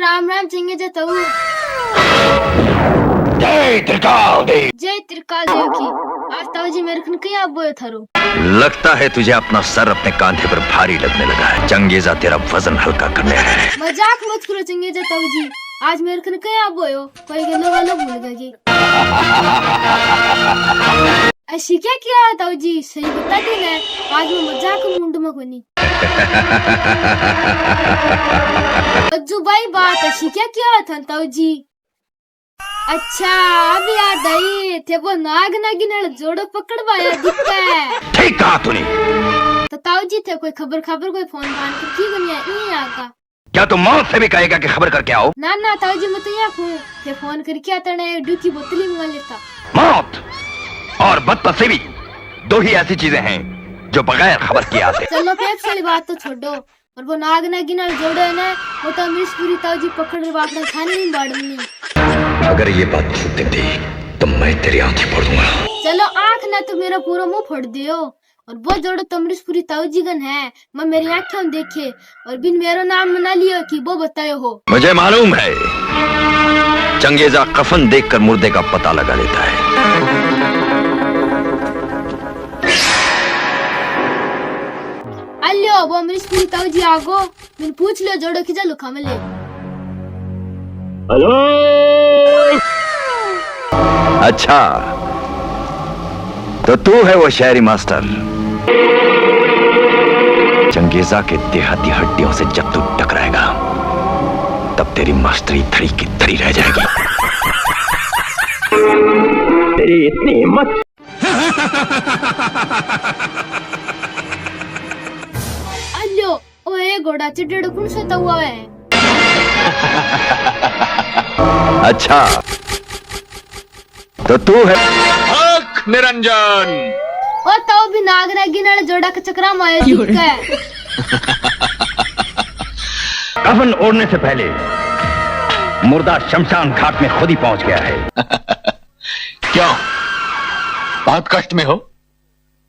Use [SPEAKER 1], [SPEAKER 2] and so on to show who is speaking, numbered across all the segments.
[SPEAKER 1] राम राम चंगे जताऊ।
[SPEAKER 2] जय त्रिकाल देव।
[SPEAKER 1] जय त्रिकाल देव की। आज ताऊ जी मेरे को क्या बोए थारो।
[SPEAKER 2] लगता है तुझे अपना सर अपने कांधे पर भारी लगने लगा है। चंगेजा तेरा वजन हल्का करने आया है।
[SPEAKER 1] मजाक मत करो चंगे जताऊ जी, आज मेरे को क्या बोयो कोई गलो वालो भूल गई। ऐसी क्या किया ताऊ जी, सही बता दे ना, आज मैं मजाक मुंड में कोनी। अज्जू भाई बात ऐसी क्या किया था ताऊ जी। अच्छा अब याद आई थे, वो नाग नागिन जोड़ो पकड़वाया दिखता है।
[SPEAKER 2] ठीक कहा तूने।
[SPEAKER 1] तो ताऊ जी थे कोई खबर कोई फोन फान की दुनिया नहीं आगा।
[SPEAKER 2] क्या तुम मौत से भी कहेगा कि खबर करके आओ?
[SPEAKER 1] ना ताऊ जी मैं तो यहाँ हूँ, थे फोन करके आता ने दूध की बोतल मंगा लेता।
[SPEAKER 2] मौत और बदनसीबी दो ही ऐसी चीजें हैं जो बगैर खबर किए आते।
[SPEAKER 1] चलो पेप्स वाली बात तो छोड़ो, और वो नाग नागिन जोड़ो है ना, वो तो अमरीश पुरी ताऊ जी पकड़ वापस खाने नहीं बाड़नी।
[SPEAKER 2] अगर ये बात छूट देती तो मैं तेरी आंखें फोड़ दूंगा।
[SPEAKER 1] चलो आँख ना तो मेरा पूरा मुंह फोड़ दियो, और वो जोड़ो तो अमरीश पुरी ताऊ जी गन है, मैं मेरी आँखें देखे और बिन मेरा नाम मना लियो कि वो बतायो हो।
[SPEAKER 2] मुझे मालूम है चंगेजा कफन देखकर मुर्दे का पता लगा लेता है।
[SPEAKER 1] अल्यो वो अमरीश पुरी ताऊ जी आगो, मैंने पूछ लियो जोड़ो की चलो खामले।
[SPEAKER 2] हेलो। अच्छा तो तू है वो शहरी मास्टर। चंगेजा के देहाती हड्डियों से जब तू टकराएगा तब तेरी मास्टरी धड़ी की धड़ी रह जाएगी। तेरी इतनी हिम्मत।
[SPEAKER 1] अल्यो ओए घोड़ा चिड़ड़ कौन सोता हुआ है।
[SPEAKER 2] अच्छा तो तू है
[SPEAKER 3] निरंजन।
[SPEAKER 1] और तो भी नाग नागिन जोड़ा का चक्रा माया दिखता है।
[SPEAKER 2] कफन ओढ़ने से पहले मुर्दा शमशान घाट में खुद ही पहुंच गया है।
[SPEAKER 3] क्यों बहुत कष्ट में हो?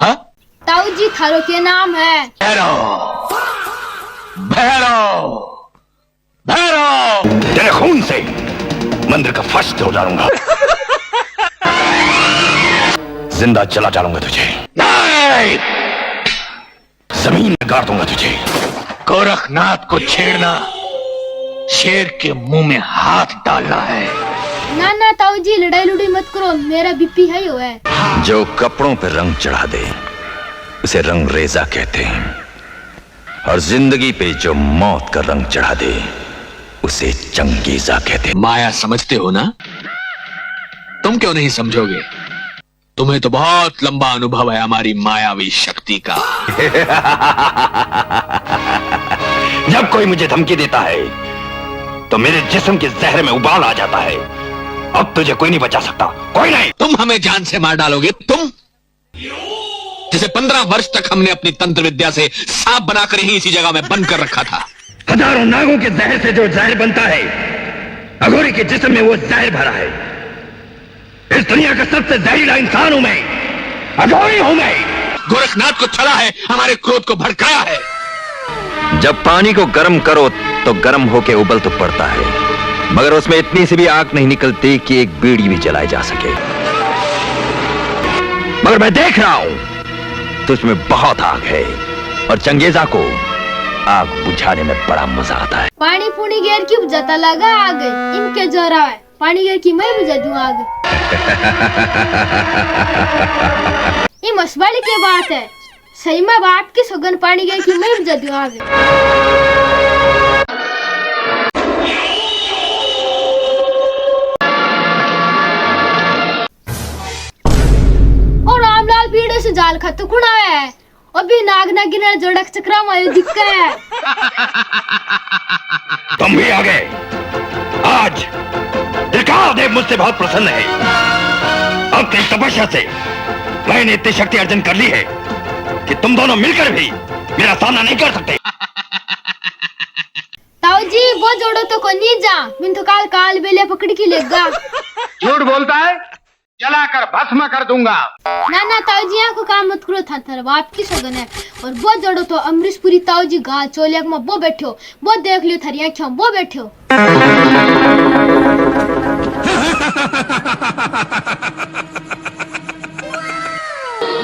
[SPEAKER 3] हाँ
[SPEAKER 1] ताऊ जी थारो के नाम है
[SPEAKER 3] भैरव। भैरव भैरव
[SPEAKER 2] तेरे खून से मंदिर का फर्श तोड़ डालूंगा। जिंदा चला डालूंगा तुझे।
[SPEAKER 3] नहीं,
[SPEAKER 2] जमीन में गाड़ दूंगा तुझे।
[SPEAKER 3] गोरखनाथ को छेड़ना शेर के मुंह में हाथ डालना है।
[SPEAKER 1] ना ताऊ जी लड़ाई लुड़ी मत करो, मेरा बीपी हाई हुआ है।
[SPEAKER 2] जो कपड़ों पर रंग चढ़ा दे उसे रंग रेजा कहते हैं, और जिंदगी पे जो मौत का रंग चढ़ा दे उसे चंगेजा कहते हैं।
[SPEAKER 3] माया समझते हो ना? तुम क्यों नहीं समझोगे? तुम्हें तो बहुत लंबा अनुभव है हमारी मायावी शक्ति का।
[SPEAKER 2] जब कोई मुझे धमकी देता है तो मेरे जिस्म के जहर में उबाल आ जाता है। अब तुझे कोई नहीं बचा सकता, कोई नहीं।
[SPEAKER 3] तुम हमें जान से मार डालोगे, तुम जिसे 15 वर्ष तक हमने अपनी तंत्र विद्या से सांप बनाकर ही इसी जगह में बंद कर रखा था।
[SPEAKER 2] हजारों नागों के जहर से जो जहर बनता है, अघोरी के जिस्म में वो जहर भरा है। इस दुनिया का सबसे जहरीला इंसान हूं मैं, अघोरी हूं मैं।
[SPEAKER 3] गोरखनाथ को छला है, हमारे क्रोध को भड़काया है।
[SPEAKER 2] जब पानी को गर्म करो तो गर्म होके उबल तो पड़ता है, मगर उसमें इतनी सी भी आग नहीं निकलती कि एक बीड़ी भी जलाई जा सके। मगर मैं देख रहा हूं तुझमें बहुत आग है, और चंगेजा को आग बुझाने में बड़ा मजा आता है।
[SPEAKER 1] पानी पुनी गेर की बुझाता लगा आग, इनके जोरा है पानी गेर की मैं बुझा दूं आग। ये मसवाड़ी की बात है, सही में बाप की सुगन पानी गेर की मैं बुझा दूं आग। और रामलाल पीड़े से जाल खातो कुड़ा है, अभी नाग नागिन जोड़क चक्रा मायो दिखता है।
[SPEAKER 2] तुम भी आ गए। आज त्रिकाल देव मुझसे बहुत प्रसन्न है। अब तेरी तपस्या से मैंने इतनी शक्ति अर्जन कर ली है कि तुम दोनों मिलकर भी मेरा सामना नहीं कर सकते।
[SPEAKER 1] ताऊ जी वो जोड़ो तो को नहीं जा, मैं तो काल बेले पकड़ के लेगा।
[SPEAKER 3] झूठ बोलता है।
[SPEAKER 4] जलाकर भस्म कर दूंगा।
[SPEAKER 1] ना ताऊजी यहाँ को काम मत करो था थारा बाप की सगन है। और वो जोड़ो तो अमरीश पुरी ताऊजी घाल चोलिया में वो बैठो, वो देख लियो थारी आँखों वो बैठो।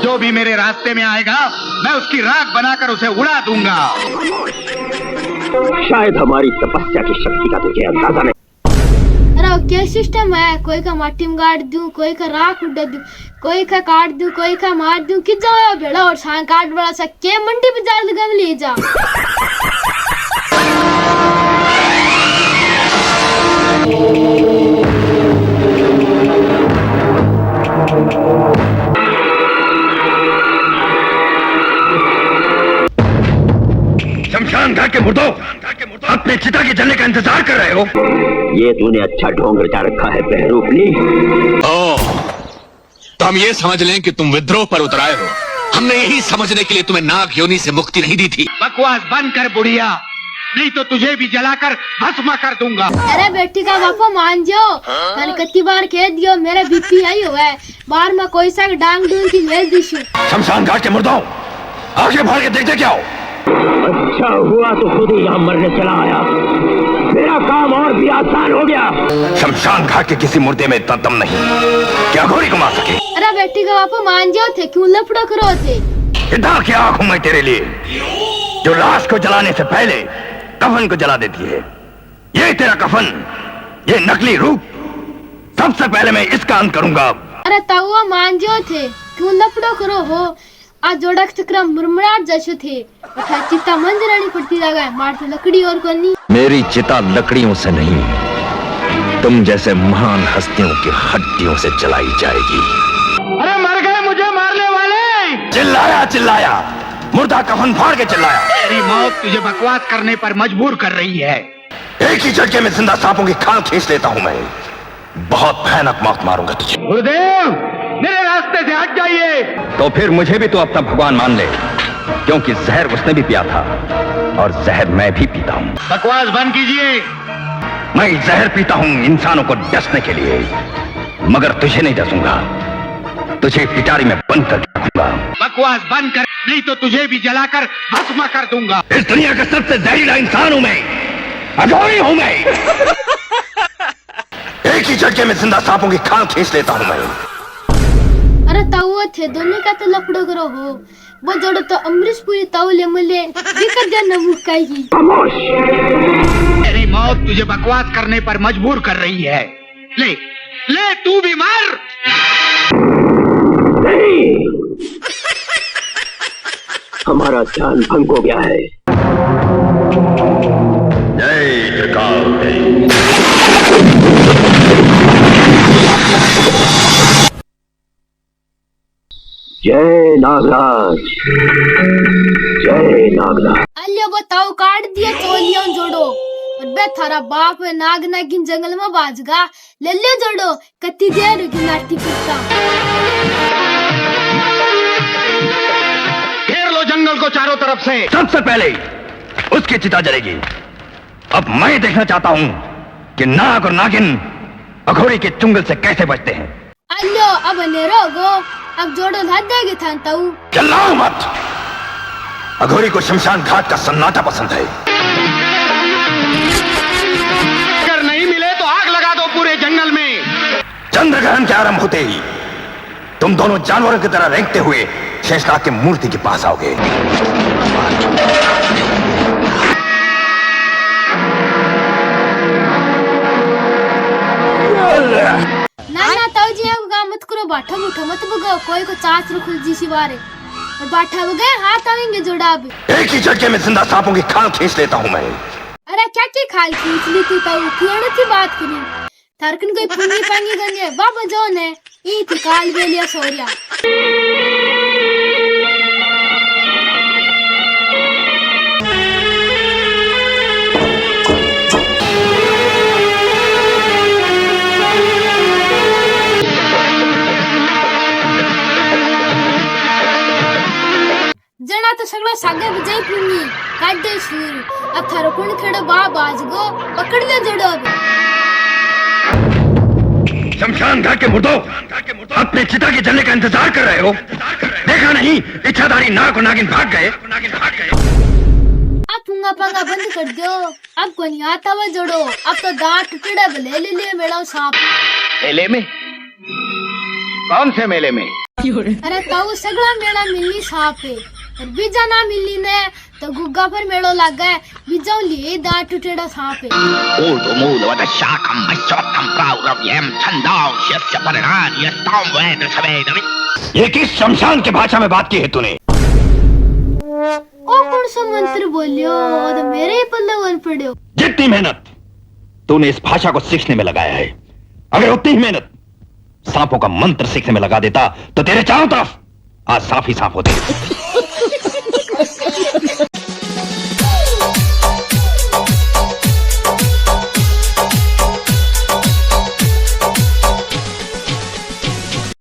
[SPEAKER 4] जो भी मेरे रास्ते में आएगा मैं उसकी राख बनाकर उसे उड़ा दूंगा।
[SPEAKER 2] शायद हमारी तपस्या की शक्ति का तुझे अंदाजा नहीं।
[SPEAKER 1] अरे क्या सिस्टम है, कोई का माटी में गाड़ दूं, कोई का राख उड़ा दूं, कोई का काट दूं, कोई का मार दूं, कि जाओ भेड़ा और सांग काट बड़ा सा के मंडी बाजार लगा में ले जा।
[SPEAKER 2] शमशान घाट के मुर्दों, अपने चिता के जलने का इंतजार कर रहे हो? ये तूने अच्छा ढोंग रचा रखा है बहरूपनी।
[SPEAKER 3] तो हम ये समझ लें कि तुम विद्रोह पर उतर आए हो। हमने यही समझने के लिए तुम्हें नाग योनि से मुक्ति नहीं दी थी।
[SPEAKER 4] बकवास बंद कर बुढ़िया, नहीं तो तुझे भी जलाकर भस्म कर दूंगा।
[SPEAKER 1] अरे बेटी का बापा मान जाओ, मैंने कितनी बार कह दियो मेरा बीपी आई हुआ है, बाहर में कोई सा डांग डूंग की मेल दिशु।
[SPEAKER 2] शमशान घाट के मुर्दों, आगे भाग के देखते क्या हो? अच्छा हुआ तो खुद ही यहाँ मरने चला आया, मेरा काम और भी आसान हो गया। शमशान घाट के किसी मुर्दे में इतना दम नहीं क्या घोड़ी को मार सके।
[SPEAKER 1] अरे बेटी का बापा मान जाओ थे, क्यों लफड़ा करो थे?
[SPEAKER 2] इतना क्या आंखों में तेरे लिए जो लाश को जलाने से पहले कफन को जला देती है। ये तेरा कफन, ये नकली रूप, सबसे पहले मैं इसका अंत करूंगा।
[SPEAKER 1] अरे ताऊआ मान जाओ थे, क्यों लफड़ो करो हो? आज जोड़क चक्र मुरमुराट जैसे थे, चिता मंजरानी पड़ती जगह मार तो लकड़ी और कोनी।
[SPEAKER 2] मेरी चिता लकड़ियों से नहीं, तुम जैसे महान हस्तियों की हड्डियों से जलाई जाएगी।
[SPEAKER 4] अरे मर गए मुझे मारने वाले!
[SPEAKER 2] चिल्लाया, मुर्दा कफन फाड़ के चिल्लाया।
[SPEAKER 4] तेरी मौत तुझे बकवास करने पर मजबूर कर रही है।
[SPEAKER 2] एक ही झटके में जिंदा सांपों की खाल खींच लेता हूं मैं। बहुत भयानक मौत मारूंगा तुझे।
[SPEAKER 4] गुरुदेव, मेरे रास्ते से हट जाइए।
[SPEAKER 2] तो फिर मुझे भी तो अपना भगवान मान ले, क्योंकि जहर उसने भी पिया था और जहर मैं भी पीता हूँ।
[SPEAKER 4] बकवास बंद कीजिए।
[SPEAKER 2] मैं जहर पीता हूँ इंसानों को डसने के लिए, मगर तुझे नहीं डसूंगा, तुझे पिटारी में बंद कर रखूंगा।
[SPEAKER 4] बकवास बंद कर, नहीं तो तुझे भी जलाकर भस्म कर दूंगा।
[SPEAKER 2] इस दुनिया का सबसे जहरीला इंसान हूं मैं, अघोरी हूं मैं। एक ही झटके में जिंदा सांपों की खाल खींच लेता हूं मैं।
[SPEAKER 1] अरे ताऊ थे दोनों का तो लफड़ो करो हो, वो जोड़ो तो अमरीश पुरी ताऊ ले मुले दिक्कत देना मुकाएगी।
[SPEAKER 4] तेरी मौत तुझे बकवास करने पर मजबूर कर रही है। ले ले तू भी मर।
[SPEAKER 2] नहीं, हमारा ध्यान भंग हो गया है। जय त्रिकाल। जय नागराज, जय नागराज।
[SPEAKER 1] अल्ले बताओ काट दिया चोलियों जोड़ो, और बे थारा बाप नाग नागिन जंगल में बाजगा ले ले जोड़ो, कत्ती देर की नाटी कुत्ता।
[SPEAKER 4] घेर लो जंगल को चारों तरफ से।
[SPEAKER 2] सबसे पहले उसकी चिता जलेगी। अब मैं देखना चाहता हूं कि नाग और नागिन अघोरी के चुंगल से कैसे बचते हैं।
[SPEAKER 1] अल्लो अब अंधेरा होगो, अब जोड़ो ला देगी था ताऊ।
[SPEAKER 2] चिल्लाओ मत, अघोरी को शमशान घाट का सन्नाटा पसंद है।
[SPEAKER 4] अगर नहीं मिले तो आग लगा दो पूरे जंगल में।
[SPEAKER 2] चंद्र ग्रहण के आरंभ होते ही तुम दोनों जानवरों की तरह रेंगते हुए शेषनाग की मूर्ति के पास आओगे।
[SPEAKER 1] ना ताऊ जी को काम मत करो, बाठा मुठा मत बगाओ, कोई को चाच रखो जी सिवारे और बाठा बगाए हाथ आवेंगे जोड़ा। अब
[SPEAKER 2] एक ही झटके में जिंदा सांपों की खाल खींच लेता हूं मैं।
[SPEAKER 1] अरे क्या खाल खींच ली तू ताऊ, क्यों थी बात करी? थारकन कोई पुंगी पांगी गंगे बाबा जो ने ई थी काल बेलिया सोरिया। जना तो सगळं सागे बजाई पुंगी काट दे सूर। अब थारो कुण खेड़ो बा बाज गो पकड़ ले जोड़ो। अब
[SPEAKER 2] शमशान घाट के मुर्दों, अपने चिता के जलने का इंतजार कर रहे हो? देखा नहीं इच्छाधारी नाग और नागिन भाग गए।
[SPEAKER 1] आप पुंगा पंगा बंद कर दो। अब को नहीं आता हुआ जोड़ो। अब तो दांत टुकड़े ले लिए मेरा सांप।
[SPEAKER 4] मेले में? कौन से मेले में?
[SPEAKER 1] अरे ताऊ सगला मेला मिलनी सांप है। और बीजा ना मिलनी ने तो गुग्गा पर मेड़ो लग गए। बीजा लिए दांत टुटेड़ा सांप है।
[SPEAKER 4] शाकम मशोकम प्राउरव्यम छंदांशस्य परिणार्यस्तां वेदसवेदमि।
[SPEAKER 2] ये किस शमशान के भाषा में बात की है तूने?
[SPEAKER 1] ओ कौन सा मंत्र बोलियो? वो तो मेरे ही पल्ले वन पड़ियो।
[SPEAKER 2] जितनी मेहनत तूने इस भाषा को सीखने में लगाया है, अगर उतनी ही मेहनत सांपों का मंत्र सीखने में लगा देता तो तेरे चारों तरफ आज सांप ही सांप होते।